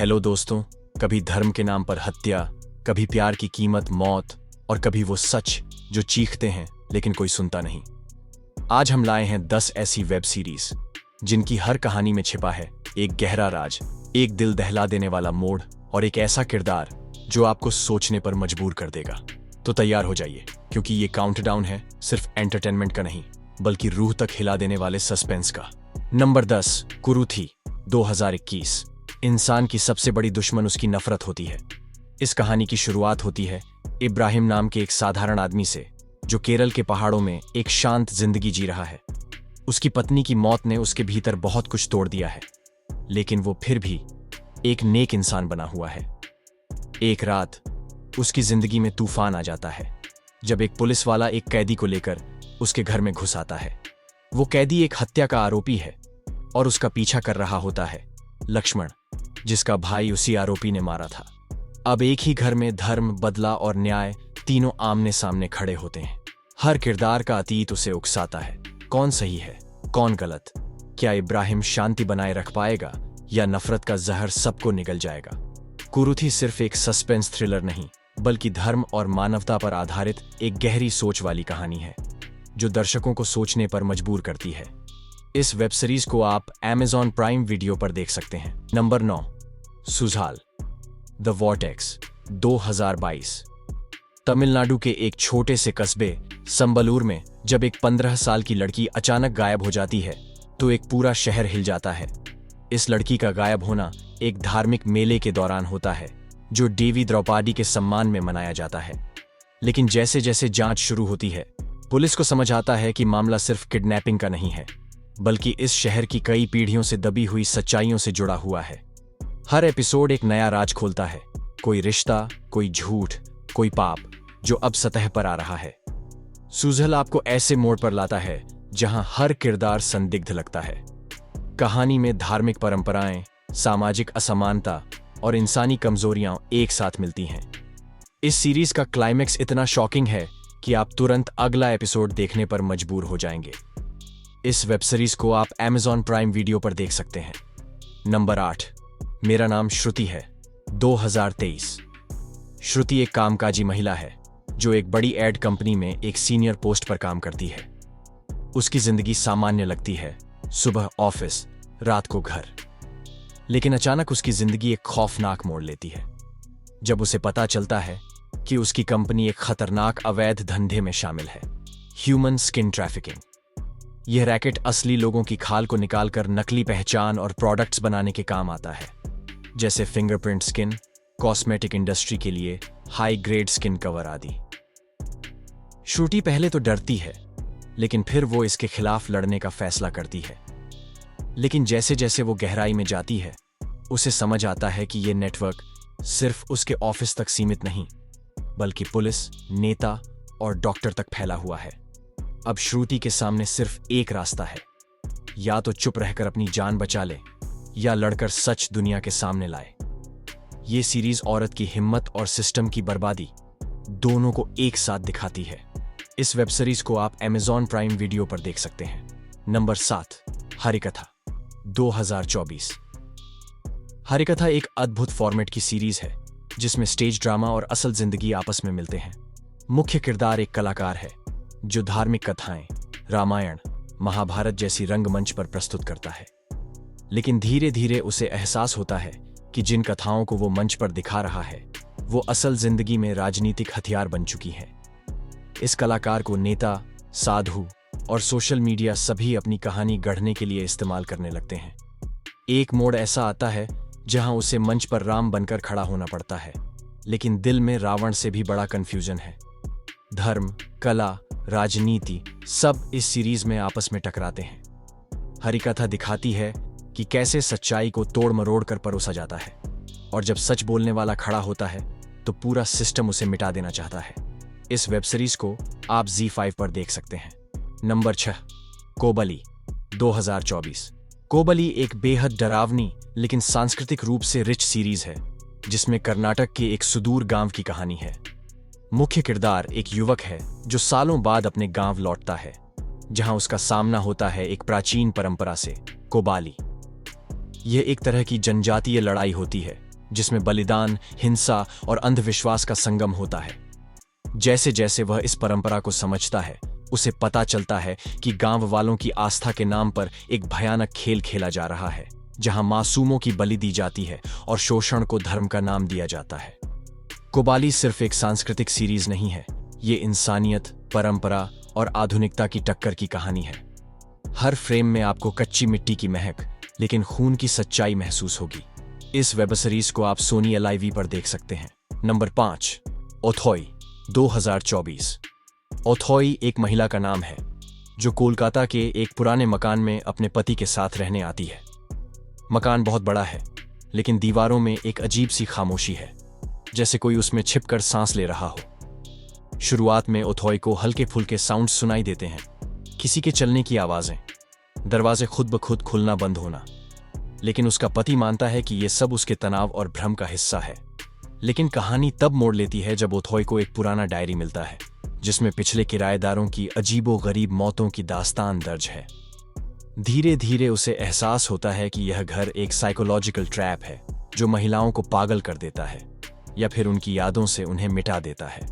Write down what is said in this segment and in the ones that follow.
Hello दोस्तों, कभी धर्म के नाम पर हत्या, कभी प्यार की कीमत मौत और कभी वो सच जो चीखते हैं लेकिन कोई सुनता नहीं। आज हम लाए हैं 10 ऐसी वेब सीरीज जिनकी हर कहानी में छिपा है एक गहरा राज, एक दिल दहला देने वाला मोड़ और एक ऐसा किरदार जो आपको सोचने पर मजबूर कर देगा। तो तैयार हो जाइए, क्योंकि ये काउंटडाउन है सिर्फ एंटरटेनमेंट का नहीं बल्कि रूह तक हिला देने वाले सस्पेंस का। नंबर 10, कुरूथी 2021। इंसान की सबसे बड़ी दुश्मन उसकी नफरत होती है। इस कहानी की शुरुआत होती है इब्राहिम नाम के एक साधारण आदमी से, जो केरल के पहाड़ों में एक शांत जिंदगी जी रहा है। उसकी पत्नी की मौत ने उसके भीतर बहुत कुछ तोड़ दिया है, लेकिन वो फिर भी एक नेक इंसान बना हुआ है। एक रात उसकी जिंदगी में तूफान आ जाता है जब एक पुलिस वाला एक कैदी को लेकर उसके घर में घुस आता है। वो कैदी एक हत्या का आरोपी है और उसका पीछा कर रहा होता है लक्ष्मण, जिसका भाई उसी आरोपी ने मारा था। अब एक ही घर में धर्म, बदला और न्याय तीनों आमने सामने खड़े होते हैं। हर किरदार का अतीत उसे उकसाता है। कौन सही है, कौन गलत? क्या इब्राहिम शांति बनाए रख पाएगा या नफरत का जहर सबको निगल जाएगा? कुरूथी सिर्फ एक सस्पेंस थ्रिलर नहीं, बल्कि धर्म और मानवता पर आधारित एक गहरी सोच वाली कहानी है जो दर्शकों को सोचने पर मजबूर करती है। इस वेब सीरीज को आप Amazon प्राइम वीडियो पर देख सकते हैं। Number 9, Suzhal the vortex 2022। Tamil Nadu के एक छोटे से कस्बे संबलूर में जब एक 15 साल की लड़की अचानक गायब हो जाती है तो एक पूरा शहर हिल जाता है। इस लड़की का गायब होना एक धार्मिक मेले के दौरान होता है जो देवी द्रौपदी के सम्मान में मनाया जाता है। लेकिन जैसे जैसे जांच शुरू होती है, पुलिस को समझ आता है कि मामला सिर्फ किडनैपिंग का नहीं है, बल्कि इस शहर की कई पीढ़ियों से दबी हुई सच्चाइयों से जुड़ा हुआ है। हर एपिसोड एक नया राज खोलता है, कोई रिश्ता, कोई झूठ, कोई पाप जो अब सतह पर आ रहा है। सुझल आपको ऐसे मोड़ पर लाता है जहां हर किरदार संदिग्ध लगता है। कहानी में धार्मिक परंपराएं, सामाजिक असमानता और इंसानी कमजोरियां एक साथ मिलती हैं। इस सीरीज का क्लाइमेक्स इतना शॉकिंग है कि आप तुरंत अगला एपिसोड देखने पर मजबूर हो जाएंगे। इस वेब सीरीज को आप Amazon प्राइम वीडियो पर देख सकते हैं। नंबर 8, मेरा नाम श्रुति है 2023। श्रुति एक कामकाजी महिला है जो एक बड़ी एड कंपनी में एक सीनियर पोस्ट पर काम करती है। उसकी जिंदगी सामान्य लगती है, सुबह ऑफिस, रात को घर। लेकिन अचानक उसकी जिंदगी एक खौफनाक मोड़ लेती है जब उसे पता चलता है कि उसकी कंपनी एक खतरनाक अवैध धंधे में शामिल है, ह्यूमन स्किन ट्रैफिकिंग। यह रैकेट असली लोगों की खाल को निकालकर नकली पहचान और प्रोडक्ट्स बनाने के काम आता है, जैसे फिंगरप्रिंट स्किन, कॉस्मेटिक इंडस्ट्री के लिए हाई ग्रेड स्किन कवर आदि। श्रुति पहले तो डरती है, लेकिन फिर वो इसके खिलाफ लड़ने का फैसला करती है। लेकिन जैसे जैसे वो गहराई में जाती है, उसे समझ आता है कि यह नेटवर्क सिर्फ उसके ऑफिस तक सीमित नहीं, बल्कि पुलिस, नेता और डॉक्टर तक फैला हुआ है। अब श्रुति के सामने सिर्फ एक रास्ता है, या तो चुप रहकर अपनी जान बचा ले या लड़कर सच दुनिया के सामने लाए। ये सीरीज औरत की हिम्मत और सिस्टम की बर्बादी दोनों को एक साथ दिखाती है। इस वेब सीरीज को आप Amazon प्राइम वीडियो पर देख सकते हैं। नंबर 7, हरिकथा 2024। हरिकथा एक अद्भुत फॉर्मेट की सीरीज है जिसमें स्टेज ड्रामा और असल जिंदगी आपस में मिलते हैं। मुख्य किरदार एक कलाकार है जो धार्मिक कथाएं, रामायण, महाभारत जैसी रंगमंच पर प्रस्तुत करता है। लेकिन धीरे धीरे उसे एहसास होता है कि जिन कथाओं को वो मंच पर दिखा रहा है वो असल जिंदगी में राजनीतिक हथियार बन चुकी हैं। इस कलाकार को नेता, साधु और सोशल मीडिया सभी अपनी कहानी गढ़ने के लिए इस्तेमाल करने लगते हैं। एक मोड़ ऐसा आता है जहां उसे मंच पर राम बनकर खड़ा होना पड़ता है, लेकिन दिल में रावण से भी बड़ा कंफ्यूजन है। धर्म, कला, राजनीति सब इस सीरीज में आपस में टकराते हैं। हरिकथा दिखाती है कि कैसे सच्चाई को तोड़ मरोड़ कर परोसा जाता है, और जब सच बोलने वाला खड़ा होता है तो पूरा सिस्टम उसे मिटा देना चाहता है। इस वेब सीरीज को आप ZEE5 पर देख सकते हैं। नंबर 6, कोबली 2024। कोबली एक बेहद डरावनी लेकिन सांस्कृतिक रूप से रिच सीरीज है जिसमें कर्नाटक के एक सुदूर गांव की कहानी है। मुख्य किरदार एक युवक है जो सालों बाद अपने गांव लौटता है, जहां उसका सामना होता है एक प्राचीन परंपरा से, कोबाली। यह एक तरह की जनजातीय लड़ाई होती है जिसमें बलिदान, हिंसा और अंधविश्वास का संगम होता है। जैसे जैसे वह इस परंपरा को समझता है, उसे पता चलता है कि गांव वालों की आस्था के नाम पर एक भयानक खेल खेला जा रहा है, जहां मासूमों की बलि दी जाती है और शोषण को धर्म का नाम दिया जाता है। कोबाली सिर्फ एक सांस्कृतिक सीरीज नहीं है, ये इंसानियत, परंपरा और आधुनिकता की टक्कर की कहानी है। हर फ्रेम में आपको कच्ची मिट्टी की महक, लेकिन खून की सच्चाई महसूस होगी। इस वेब सीरीज को आप सोनी LIV पर देख सकते हैं। नंबर 5, ओथोई 2024। ओथोई एक महिला का नाम है जो कोलकाता के एक पुराने मकान में अपने पति के साथ रहने आती है। मकान बहुत बड़ा है, लेकिन दीवारों में एक अजीब सी खामोशी है, जैसे कोई उसमें छिपकर सांस ले रहा हो। शुरुआत में ओथोई को हल्के फुल्के साउंड सुनाई देते हैं, किसी के चलने की आवाजें, दरवाजे खुद ब खुद खुलना बंद होना। लेकिन उसका पति मानता है कि यह सब उसके तनाव और भ्रम का हिस्सा है। लेकिन कहानी तब मोड़ लेती है जब ओथोई को एक पुराना डायरी मिलता है, जिसमें पिछले किराएदारों की अजीबो-गरीब मौतों की दास्तान दर्ज है। धीरे धीरे उसे एहसास होता है कि यह घर एक साइकोलॉजिकल ट्रैप है जो महिलाओं को पागल कर देता है या फिर उनकी यादों से उन्हें मिटा देता है।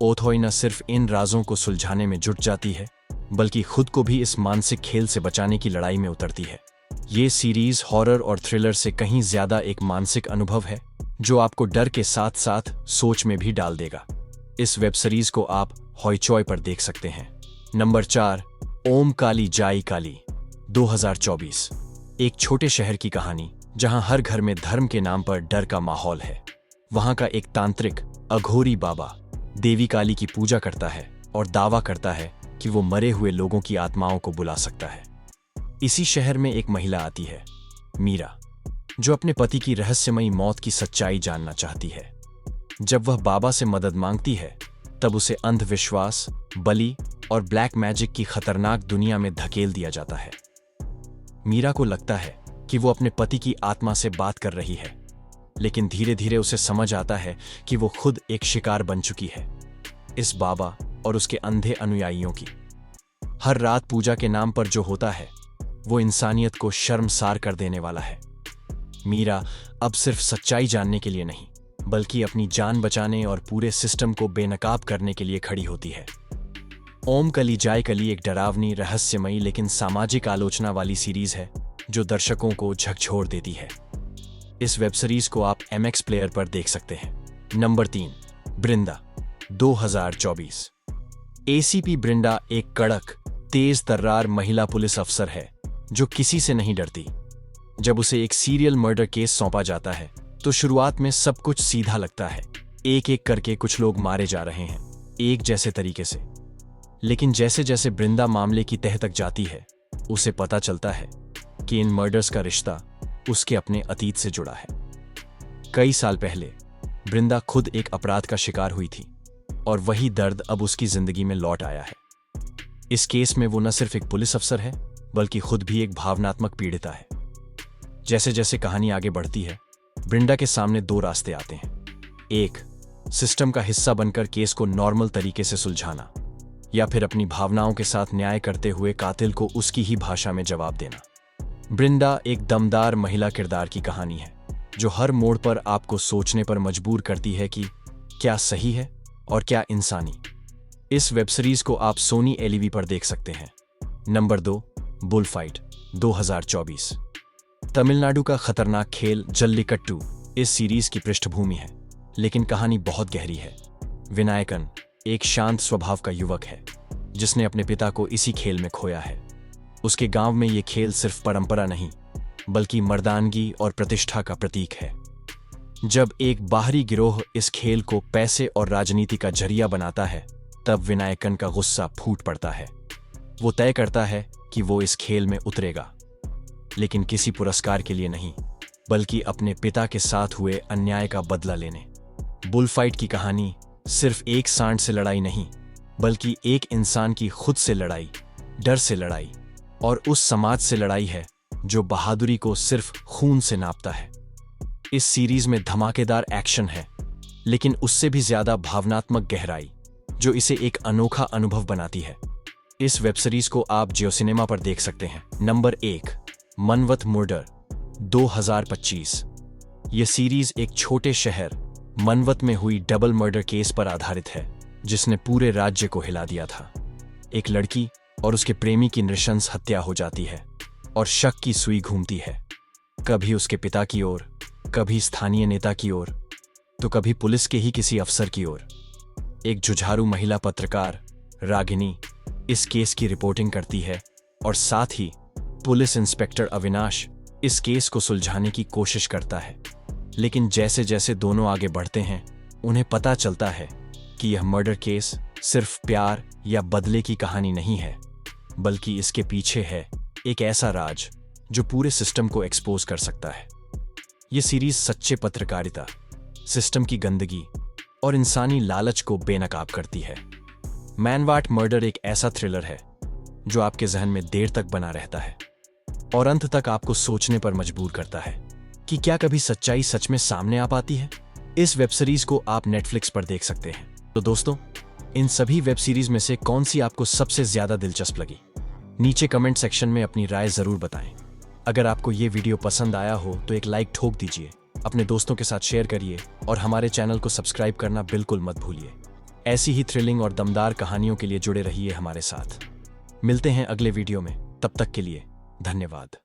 ओथोई न सिर्फ इन राजों को सुलझाने में जुट जाती है, बल्कि खुद को भी इस मानसिक खेल से बचाने की लड़ाई में उतरती है। ये सीरीज हॉरर और थ्रिलर से कहीं ज्यादा एक मानसिक अनुभव है जो आपको डर के साथ साथ सोच में भी डाल देगा। इस वेब सीरीज को आप हॉइचॉय पर देख सकते हैं। नंबर 4, ओम काली जाई काली 2024। एक छोटे शहर की कहानी जहां हर घर में धर्म के नाम पर डर का माहौल है। वहां का एक तांत्रिक अघोरी बाबा देवी काली की पूजा करता है और दावा करता है कि वो मरे हुए लोगों की आत्माओं को बुला सकता है। इसी शहर में एक महिला आती है, मीरा, जो अपने पति की रहस्यमयी मौत की सच्चाई जानना चाहती है। जब वह बाबा से मदद मांगती है, तब उसे अंधविश्वास, बलि और ब्लैक मैजिक की खतरनाक दुनिया में धकेल दिया जाता है। मीरा को लगता है कि वो अपने पति की आत्मा से बात कर रही है, लेकिन धीरे धीरे उसे समझ आता है कि वो खुद एक शिकार बन चुकी है, इस बाबा और उसके अंधे अनुयायियों की। हर रात पूजा के नाम पर जो होता है, वो इंसानियत को शर्मसार कर देने वाला है। मीरा अब सिर्फ सच्चाई जानने के लिए नहीं, बल्कि अपनी जान बचाने और पूरे सिस्टम को बेनकाब करने के लिए खड़ी होती है। ओम कली जाय कली एक डरावनी, रहस्यमयी लेकिन सामाजिक आलोचना वाली सीरीज है जो दर्शकों को झकझोर देती है। इस वेब सीरीज को आप MX प्लेयर पर देख सकते हैं। नंबर 3, ब्रिंदा 2024। ACP ब्रिंदा एक कड़क, तेज तर्रार महिला पुलिस अफसर है जो किसी से नहीं डरती। जब उसे एक सीरियल मर्डर केस सौंपा जाता है, तो शुरुआत में सब कुछ सीधा लगता है। एक एक करके कुछ लोग मारे जा रहे हैं, एक जैसे तरीके से। लेकिन जैसे जैसे ब्रिंदा मामले की तह तक जाती है, उसे पता चलता है कि इन मर्डर्स का रिश्ता उसके अपने अतीत से जुड़ा है। कई साल पहले ब्रिंदा खुद एक अपराध का शिकार हुई थी, और वही दर्द अब उसकी जिंदगी में लौट आया है। इस केस में वो न सिर्फ एक पुलिस अफसर है, बल्कि खुद भी एक भावनात्मक पीड़िता है। जैसे जैसे कहानी आगे बढ़ती है, ब्रिंडा के सामने 2 रास्ते आते हैं। एक, सिस्टम का हिस्सा बनकर केस को नॉर्मल तरीके से सुलझाना, या फिर अपनी भावनाओं के साथ न्याय करते हुए कातिल को उसकी ही भाषा में जवाब देना। ब्रिंडा एक दमदार महिला किरदार की कहानी है जो हर मोड़ पर आपको सोचने पर मजबूर करती है कि क्या सही है और क्या इंसानी। इस वेब सीरीज को आप सोनी LIV पर देख सकते हैं। Number 2, bullfight 2024। तमिलनाडु का खतरनाक खेल जल्लीकट्टू इस सीरीज की पृष्ठभूमि है, लेकिन कहानी बहुत गहरी है। विनायकन एक शांत स्वभाव का युवक है जिसने अपने पिता को इसी खेल में खोया है। उसके गांव में ये खेल सिर्फ परंपरा नहीं, बल्कि मर्दानगी और प्रतिष्ठा का प्रतीक है। जब एक बाहरी गिरोह इस खेल को पैसे और राजनीति का जरिया बनाता है, तब विनायकन का गुस्सा फूट पड़ता है। वो तय करता है कि वो इस खेल में उतरेगा, लेकिन किसी पुरस्कार के लिए नहीं, बल्कि अपने पिता के साथ हुए अन्याय का बदला लेने। बुलफाइट की कहानी सिर्फ एक सांड से लड़ाई नहीं, बल्कि एक इंसान की खुद से लड़ाई, डर से लड़ाई और उस समाज से लड़ाई है जो बहादुरी को सिर्फ खून से नापता है। इस सीरीज में धमाकेदार एक्शन है, लेकिन उससे भी ज्यादा भावनात्मक गहराई जो इसे एक अनोखा अनुभव बनाती है। इस वेब सीरीज को आप जियो सिनेमा पर देख सकते हैं। Number 1, Manvat murder 2025। ये सीरीज एक छोटे शहर मनवत में हुई डबल मर्डर केस पर आधारित है जिसने पूरे राज्य को हिला दिया था। एक लड़की और उसके प्रेमी की नृशंस हत्या हो जाती है और शक की सुई घूमती है, कभी उसके पिता की ओर, कभी स्थानीय नेता की ओर, तो कभी पुलिस के ही किसी अफसर की ओर। एक जुझारू महिला पत्रकार रागिनी इस केस की रिपोर्टिंग करती है और साथ ही पुलिस इंस्पेक्टर अविनाश इस केस को सुलझाने की कोशिश करता है। लेकिन जैसे जैसे दोनों आगे बढ़ते हैं उन्हें पता चलता है कि यह मर्डर केस सिर्फ प्यार या बदले की कहानी नहीं है, बल्कि इसके पीछे है एक ऐसा राज जो पूरे सिस्टम को एक्सपोज कर सकता है। यह सीरीज सच्चे पत्रकारिता, सिस्टम की गंदगी और इंसानी लालच को बेनकाब करती है। मैनवाट मर्डर एक ऐसा थ्रिलर है जो आपके जहन में देर तक बना रहता है और अंत तक आपको सोचने पर मजबूर करता है कि क्या कभी सच्चाई सच में सामने आ पाती है। इस वेब सीरीज को आप नेटफ्लिक्स पर देख सकते हैं। तो दोस्तों, इन सभी वेब सीरीज में से कौन सी आपको सबसे ज्यादा दिलचस्प लगी? नीचे कमेंट सेक्शन में अपनी राय जरूर बताएं। अगर आपको ये वीडियो पसंद आया हो तो एक लाइक ठोक दीजिए, अपने दोस्तों के साथ शेयर करिए और हमारे चैनल को सब्सक्राइब करना बिल्कुल मत भूलिए। ऐसी ही थ्रिलिंग और दमदार कहानियों के लिए जुड़े रहिए हमारे साथ। मिलते हैं अगले वीडियो में, तब तक के लिए धन्यवाद।